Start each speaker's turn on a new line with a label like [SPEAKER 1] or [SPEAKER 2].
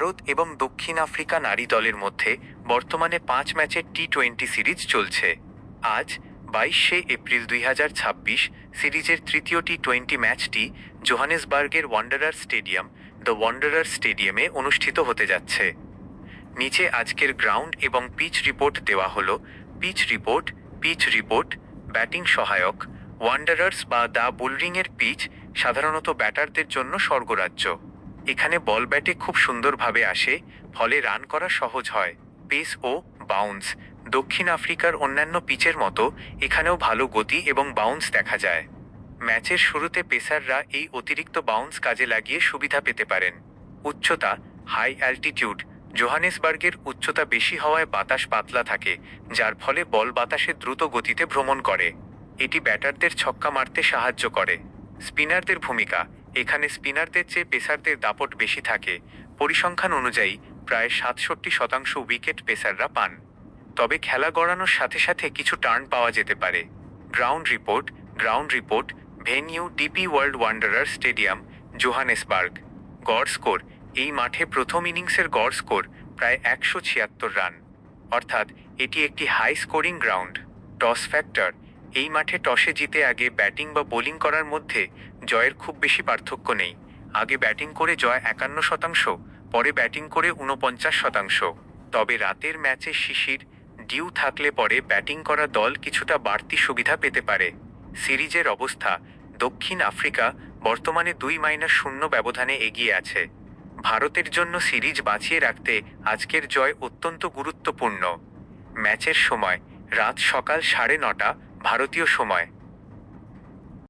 [SPEAKER 1] ভারত এবং দক্ষিণ আফ্রিকা নারী দলের মধ্যে বর্তমানে 5 ম্যাচের টি-20 সিরিজ চলছে। আজ 22শে এপ্রিল 2026 সিরিজের তৃতীয় টি-20 ম্যাচটি জোহানেসবার্গের ওয়ান্ডারার স্টেডিয়াম দ্য ওয়ান্ডারার স্টেডিয়ামে অনুষ্ঠিত হতে যাচ্ছে। নিচে আজকের গ্রাউন্ড এবং পিচ রিপোর্ট দেওয়া হলো। পিচ রিপোর্ট ব্যাটিং সহায়ক। ওয়ান্ডারার্স বা দ্য বুলরিংয়ের পিচ সাধারণত ব্যাটারদের জন্য স্বর্গরাজ্য। এখানে বল ব্যাটে খুব সুন্দরভাবে আসে, ফলে রান করা সহজ হয়। পেস ও বাউন্স দক্ষিণ আফ্রিকার অন্যান্য পিচের মতো এখানেও ভালো গতি এবং বাউন্স দেখা যায়। ম্যাচের শুরুতে পেসাররা এই অতিরিক্ত বাউন্স কাজে লাগিয়ে সুবিধা পেতে পারেন। উচ্চতা হাই অ্যালটিটিউড জোহানেসবার্গের উচ্চতা বেশি হওয়ায় বাতাস পাতলা থাকে, যার ফলে বল বাতাসে দ্রুত গতিতে ভ্রমণ করে। এটি ব্যাটারদের ছক্কা মারতে সাহায্য করে। স্পিনারদের ভূমিকা এখানে স্পিনারদের চেয়ে পেসারদের দাপট বেশি থাকে। পরিসংখ্যান অনুযায়ী প্রায় 67% উইকেট পেসাররা পান, তবে খেলা গড়ানোর সাথে সাথে কিছু টার্ন পাওয়া যেতে পারে। Ground report venue DP world wanderer stadium, Johannesburg. গড় স্কোর এই মাঠে প্রথম ইনিংসের গড় স্কোর প্রায় 176 রান, অর্থাৎ এটি একটি high scoring ground. Toss factor এই মাঠে টসে জিতে আগে ব্যাটিং বা বোলিং করার মধ্যে জয়ের খুব বেশি পার্থক্য নেই। আগে ব্যাটিং করে জয় 51%, পরে ব্যাটিং করে 49%। তবে রাতের ম্যাচে শিশির ডিউ থাকলে পরে ব্যাটিং করা দল কিছুটা বাড়তি সুবিধা পেতে পারে। সিরিজের অবস্থা দক্ষিণ আফ্রিকা বর্তমানে 2-0 ব্যবধানে এগিয়ে আছে। ভারতের জন্য সিরিজ বাঁচিয়ে রাখতে আজকের জয় অত্যন্ত গুরুত্বপূর্ণ। ম্যাচের সময় রাত সকাল 9:30 ভারতীয় সময়।